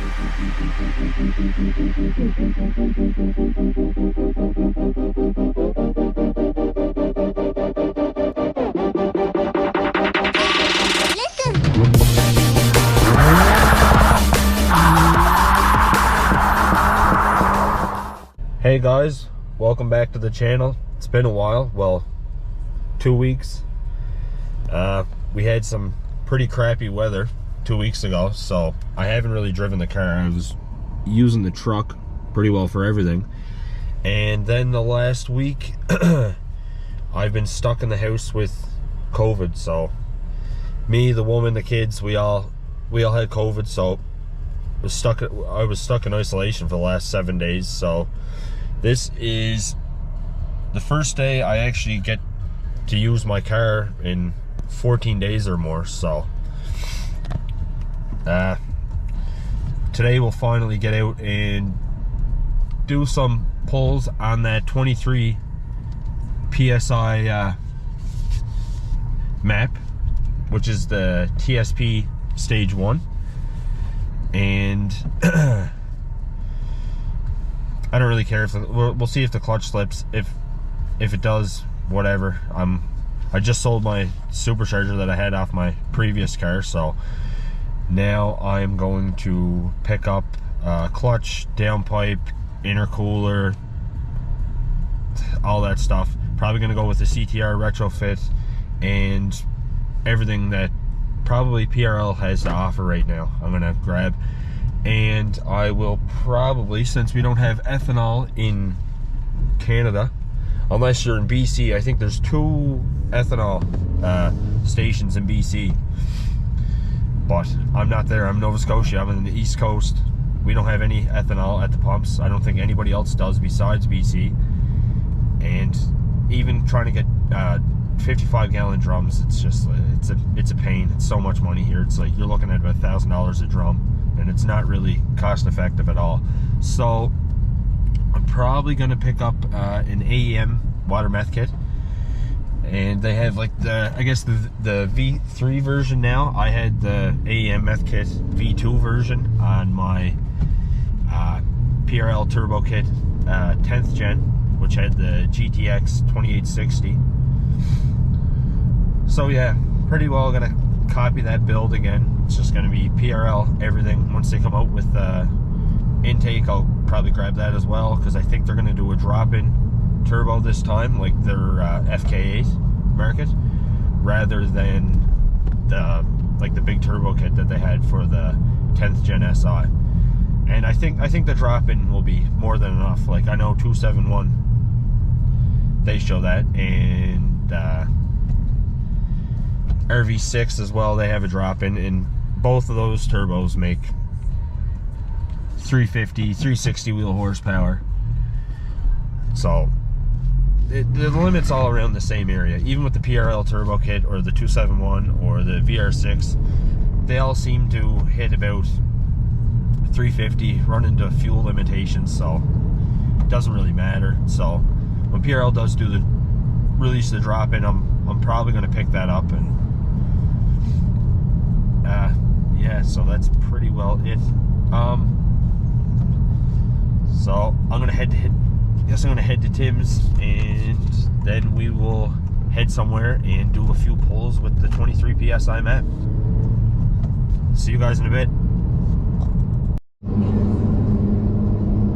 Hey guys, welcome back to the channel. It's been a while, well, 2 weeks. We had some pretty crappy weather 2 weeks ago, so I haven't really driven the car. I was using the truck pretty well for everything. And then the last week, I've been stuck in the house with COVID. So me, the woman, the kids, we all had COVID, so I was stuck in isolation for the last 7 days. So this is the first day I actually get to use my car in 14 days or more. So today we'll finally get out and do some pulls on that 23 PSI map, which is the TSP stage 1. And I don't really care if we'll see if the clutch slips. If it does, whatever. I just sold my supercharger that I had off my previous car, so now I'm going to pick up clutch, downpipe, intercooler, all that stuff. Probably gonna go with the CTR retrofit and everything that probably PRL has to offer right now. I'm gonna grab. And I will probably, since we don't have ethanol in Canada, unless you're in BC, I think there's 2 ethanol stations in BC. But I'm not there. I'm Nova Scotia. I'm in the East Coast. We don't have any ethanol at the pumps. I don't think anybody else does besides BC. And even trying to get 55-gallon drums, it's a pain. It's so much money here. It's like you're looking at about $1,000 a drum. And it's not really cost effective at all. So I'm probably gonna pick up an AEM water meth kit, and they have like I guess the V3 version now. I had the AEM meth kit V2 version on my PRL turbo kit 10th gen, which had the GTX 2860. So yeah, pretty well gonna copy that build again. It's just going to be PRL everything. Once they come out with the intake, I'll probably grab that as well, because I think they're going to do a drop-in turbo this time, like their FK8 market, rather than the big turbo kit that they had for the 10th gen SI. And I think the drop-in will be more than enough. Like I know 271, they show that, and RV6 as well, they have a drop-in, and both of those turbos make 350, 360 wheel horsepower. So the limit's all around the same area. Even with the PRL turbo kit or the 271 or the VR6, they all seem to hit about 350, run into fuel limitations, so it doesn't really matter. So when PRL does release the drop-in, I'm probably going to pick that up. And yeah, so that's pretty well it. So I'm gonna head to Tim's, and then we will head somewhere and do a few pulls with the 23 PSI map. See you guys in a bit.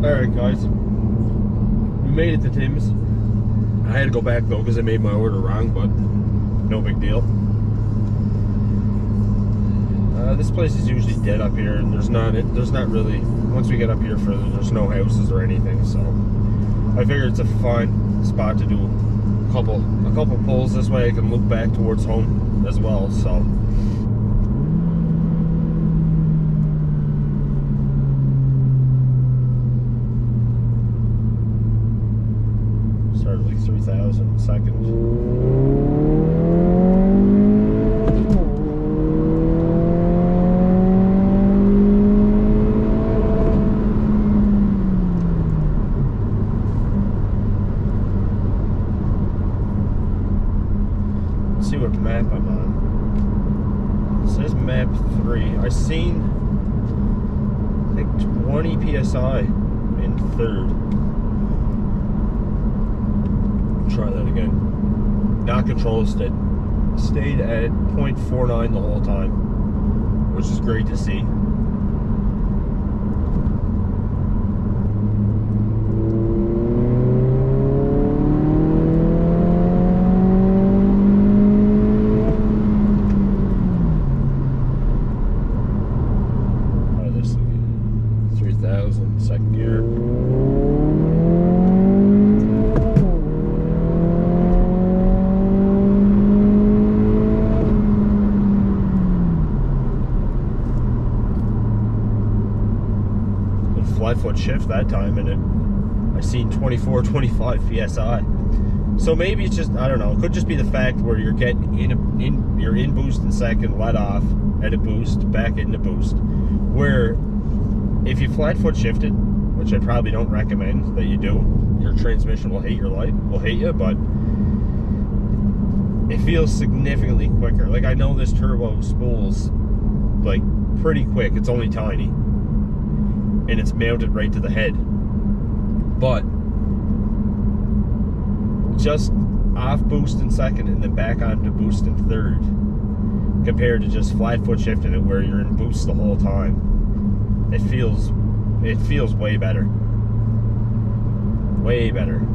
Alright guys, we made it to Tim's. I had to go back though because I made my order wrong, but no big deal. This place is usually dead up here, and there's not really, once we get up here further, there's no houses or anything, so I figured it's a fine spot to do a couple pulls. This way I can look back towards home as well. So started like 3,000 seconds. See what map I'm on. It says map 3. I think 20 psi in third. Try that again. Not control assisted. Stayed at 0.49 the whole time, which is great to see. Try this again. 3,000, second gear. Flat foot shift that time, and I seen 24, 25 psi. So maybe it's just, I don't know, it could just be the fact where you're getting you're in boost in second, let off at a boost, back into boost. Where if you flat foot shifted, which I probably don't recommend that you do, your transmission will hate you, but it feels significantly quicker. Like, I know this turbo spools like pretty quick, it's only tiny, and it's mounted right to the head, but just off boost in second and then back onto boost in third, compared to just flat foot shifting it where you're in boost the whole time, it feels way better. Way better.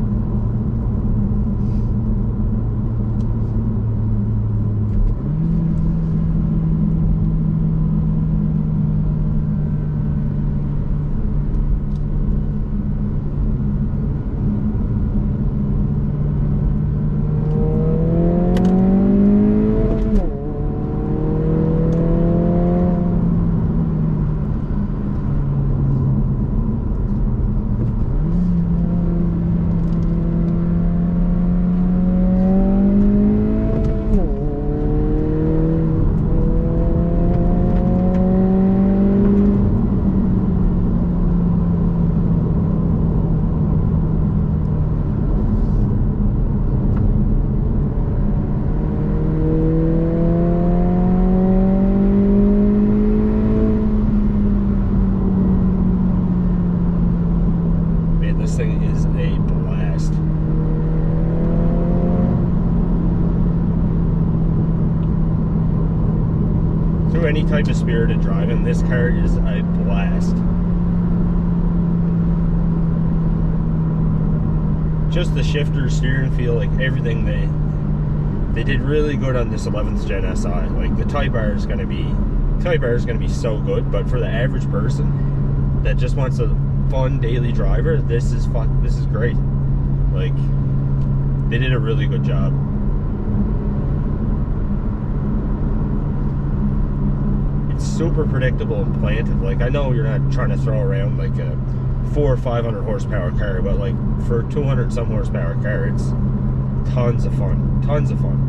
Any type of spirited driving, this car is a blast. Just the shifter, steering feel, like everything, they did really good on this 11th gen SI. Like, the Type R is going to be so good, but for the average person that just wants a fun daily driver, this is great. Like, they did a really good job. Super predictable and planted. Like, I know you're not trying to throw around like a 400 or 500 horsepower car, but like for a 200 some horsepower car, it's tons of fun. Tons of fun.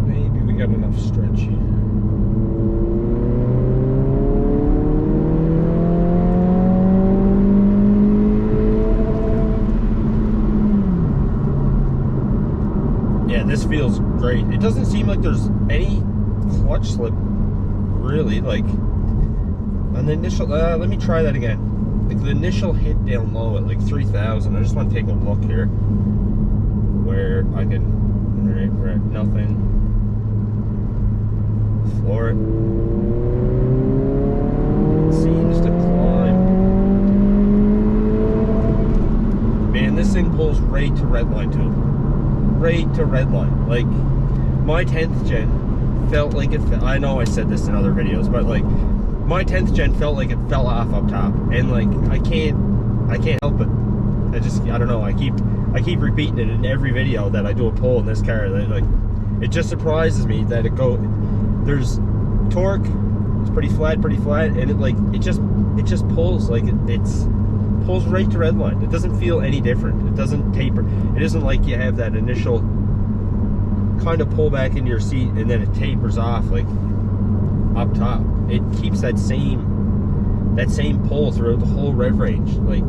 Maybe we got enough stretch here. This feels great. It doesn't seem like there's any clutch slip, really. Like, on the initial, let me try that again. Like, the initial hit down low at like 3,000. I just want to take a look here where I can, all right, we're at nothing. Floor it. It seems to climb. Man, this thing pulls right to redline too. Right to redline. Like, my 10th gen felt like it I know I said this in other videos, but like, my 10th gen felt like it fell off up top, and like, I can't help it. I don't know, I keep repeating it in every video that I do a pull in this car. That, like, it just surprises me that there's torque, it's pretty flat, and it just pulls like it's pulls right to redline. It doesn't feel any different. It doesn't taper. It isn't like you have that initial kind of pull back into your seat and then it tapers off like up top. It keeps that same pull throughout the whole rev range. Like,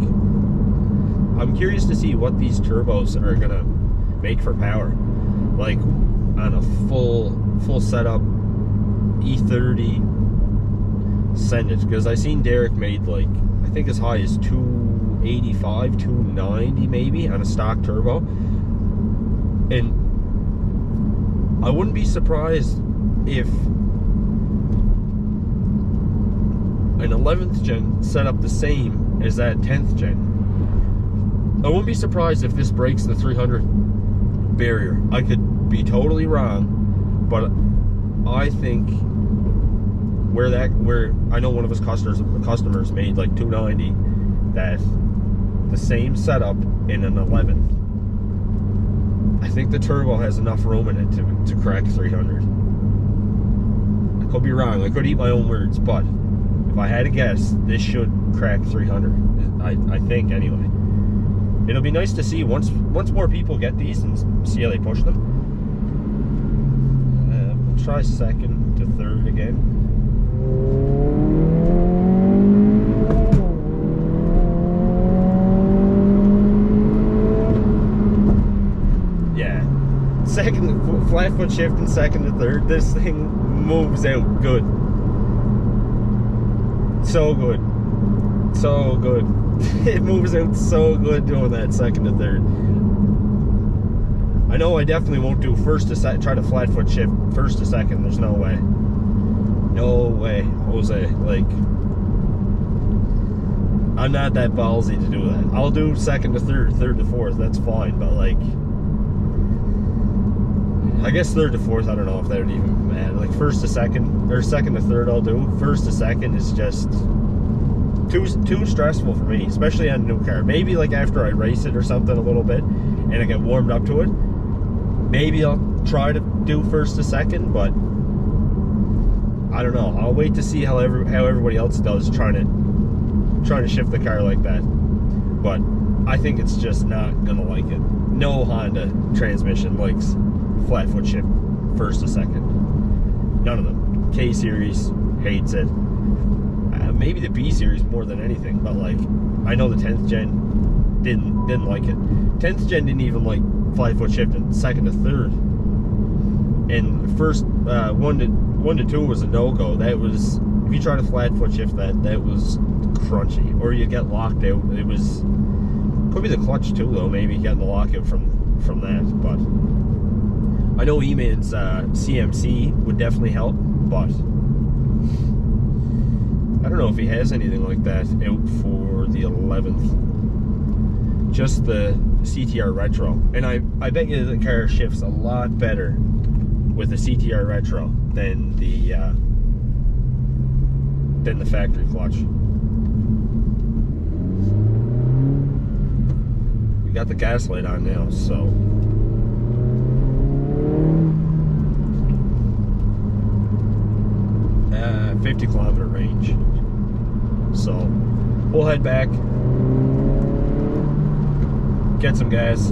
I'm curious to see what these turbos are gonna make for power, like on a full setup E30 send it, because I seen Derek made like, I think as high as 285, 290 maybe on a stock turbo, and I wouldn't be surprised if an 11th gen set up the same as that 10th gen. I wouldn't be surprised if this breaks the 300 barrier. I could be totally wrong, but I think where I know one of his customers made like 290, that the same setup in an 11th, I think the turbo has enough room in it to crack 300. I could be wrong. I could eat my own words, but if I had to guess, this should crack 300. I think anyway. It'll be nice to see once more people get these and see how they push them. We'll try second to third again. Yeah, second flat foot shift and second to third. This thing moves out good. So good. So good. It moves out so good doing that second to third. I know I definitely won't do first to second, try to flat foot shift first to second. There's no way. No way, Jose. Like, I'm not that ballsy to do that. I'll do second to third, third to fourth, that's fine, but like, I guess third to fourth, I don't know if that would even matter. Like first to second, or second to third I'll do. First to second is just too stressful for me, especially on a new car. Maybe like after I race it or something a little bit and I get warmed up to it, maybe I'll try to do first to second, but I don't know. I'll wait to see how everybody else does trying to shift the car like that. But I think it's just not gonna like it. No Honda transmission likes flat foot shift first to second. None of them. K series hates it. Maybe the B series more than anything, but like I know the 10th gen didn't like it. 10th gen didn't even like flat foot shift in second to third. And the first 1 to 2 was a no-go. That was, if you try to flat foot shift that was crunchy, or you get locked out. It was, could be the clutch too though, maybe getting the lockout from that. But I know E-Man's CMC would definitely help, but I don't know if he has anything like that out for the 11th. Just the CTR Retro. And I bet you the car shifts a lot better with the CTR Retro than the factory clutch. We got the gas light on now, so 50-kilometer range. So we'll head back, get some gas,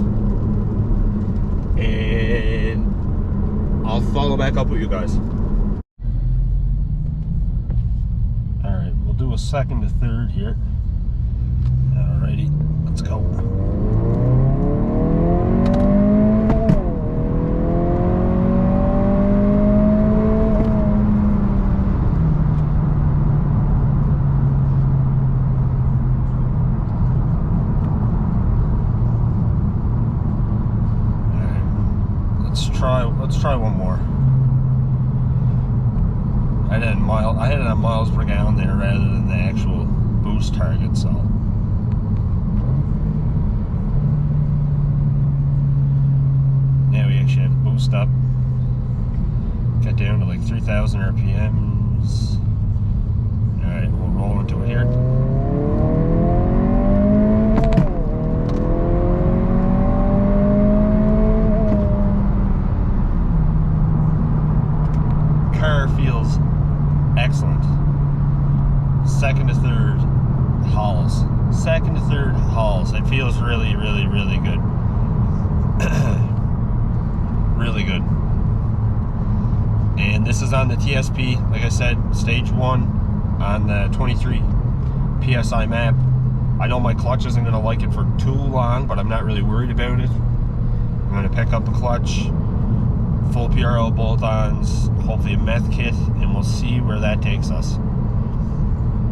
and I'll follow back up with you guys. Alright, we'll do a second to third here. Alrighty, let's go. Let's try one more. I had it on miles per gallon there rather than the actual boost target, so yeah, we actually have boost up, get down to like 3,000 RPMs. Alright, we'll roll into it here. Feels excellent. Second to third hauls. Second to third hauls. It feels really, really, really good. Really good. And this is on the TSP, like I said, stage 1 on the 23 PSI map. I know my clutch isn't going to like it for too long, but I'm not really worried about it. I'm going to pick up a clutch, full PRL bolt-ons, hopefully a meth kit, and we'll see where that takes us.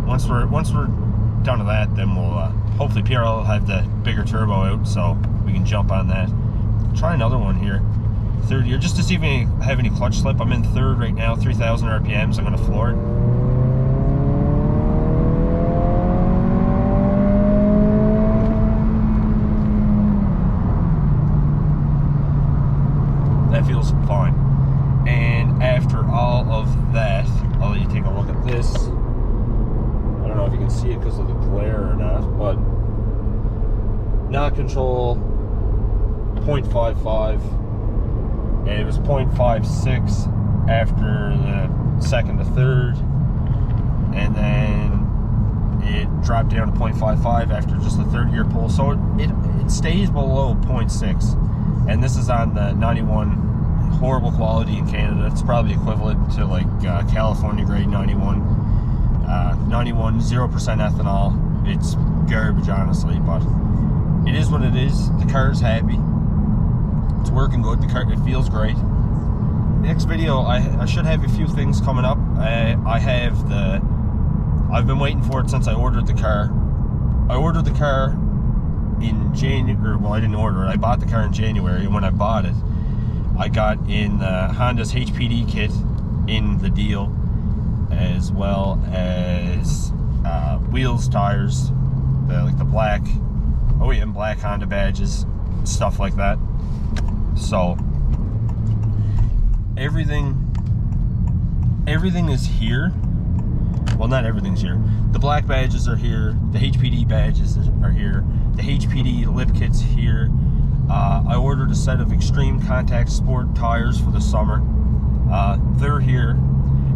Once we're done with that, then we'll hopefully PRL will have the bigger turbo out, so we can jump on that. Try another one here. Third gear, just to see if I have any clutch slip. I'm in third right now, 3,000 RPMs. I'm going to floor it. That feels fine. And after all of that, I'll let you take a look at this. I don't know if you can see it because of the glare or not, but knock control 0.55, and it was 0.56 after the second to third, and then it dropped down to 0.55 after just the third gear pull. So it stays below 0.6, and this is on the 91. Horrible quality in Canada. It's probably equivalent to like California grade 91. 91, 0% ethanol. It's garbage, honestly, but it is what it is. The car's happy. It's working good. The car, it feels great. Next video, I should have a few things coming up. I've been waiting for it since I ordered the car. I ordered the car in January. Well, I didn't order it. I bought the car in January, and when I bought it, I got in Honda's HPD kit in the deal, as well as wheels, tires, like the black OEM black Honda badges, stuff like that. So everything is here. Well, not everything's here. The black badges are here. The HPD badges are here. The HPD lip kit's here. I ordered a set of Extreme Contact Sport tires for the summer. They're here,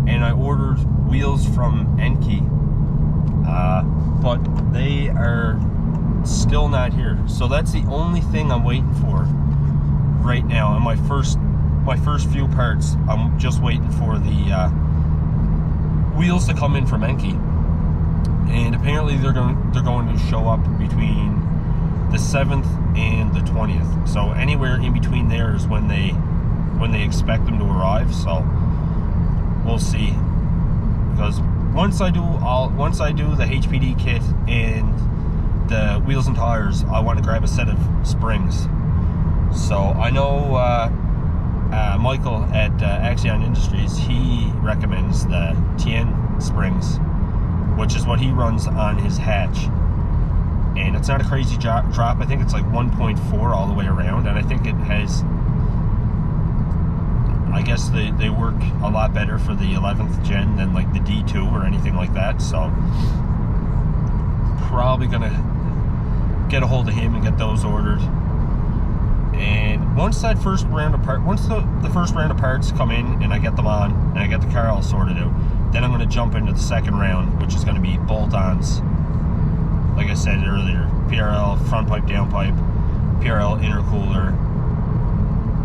and I ordered wheels from Enki, but they are still not here. So that's the only thing I'm waiting for right now. And my first few parts, I'm just waiting for the wheels to come in from Enki, and apparently they're going to show up between the 7th and the 20th. So anywhere in between there is when they expect them to arrive. So we'll see, because once I do the HPD kit and the wheels and tires, I want to grab a set of springs. So I know Michael at AxionIndustries, he recommends the TN springs, which is what he runs on his hatch. And it's not a crazy drop. I think it's like 1.4 all the way around, and I think it has, I guess they work a lot better for the 11th gen than like the D2 or anything like that. So probably gonna get a hold of him and get those ordered. And once that first round of parts, once the first round of parts come in and I get them on and I get the car all sorted out, then I'm gonna jump into the second round, which is gonna be bolt-ons. Like I said earlier, PRL front pipe, down pipe, PRL intercooler,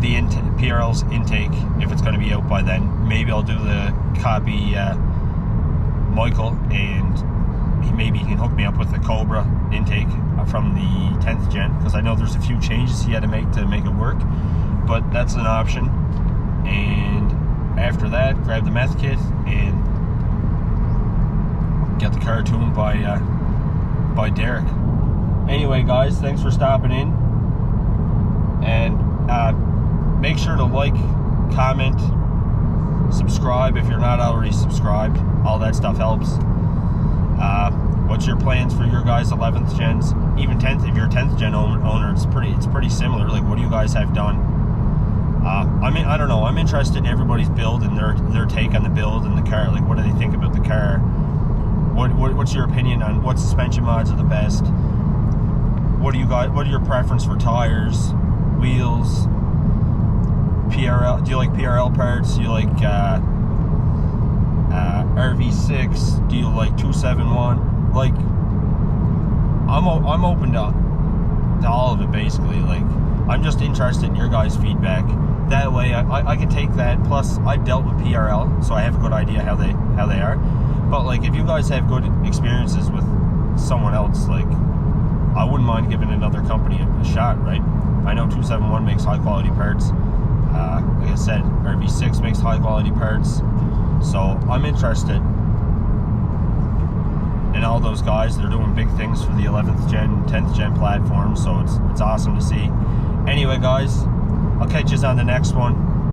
the PRL's intake, if it's going to be out by then. Maybe I'll do the copy Michael, and maybe he can hook me up with the Cobra intake from the 10th gen, because I know there's a few changes he had to make it work, but that's an option. And after that, grab the meth kit and get the car tuned by Derek. Anyway, guys, thanks for stopping in, and make sure to like, comment, subscribe if you're not already subscribed. All that stuff helps. What's your plans for your guys' 11th gens, even 10th? If you're a 10th gen owner, it's pretty similar. Like, what do you guys have done? I mean, I don't know. I'm interested in everybody's build and their take on the build and the car. Like, what do they think about the car? What's your opinion on what suspension mods are the best? What are your preference for tires, wheels, PRL? Do you like PRL parts? Do you like RV6? Do you like 271? Like, I'm open to all of it, basically. Like, I'm just interested in your guys' feedback. That way, I can take that. Plus, I've dealt with PRL, so I have a good idea how they are. But like, if you guys have good experiences with someone else, like, mind giving another company a shot, right? I know 271 makes high quality parts. Like I said, RV6 makes high quality parts. So I'm interested in all those guys. They're doing big things for the 11th gen, 10th gen platform, so it's awesome to see. Anyway guys, I'll catch you on the next one.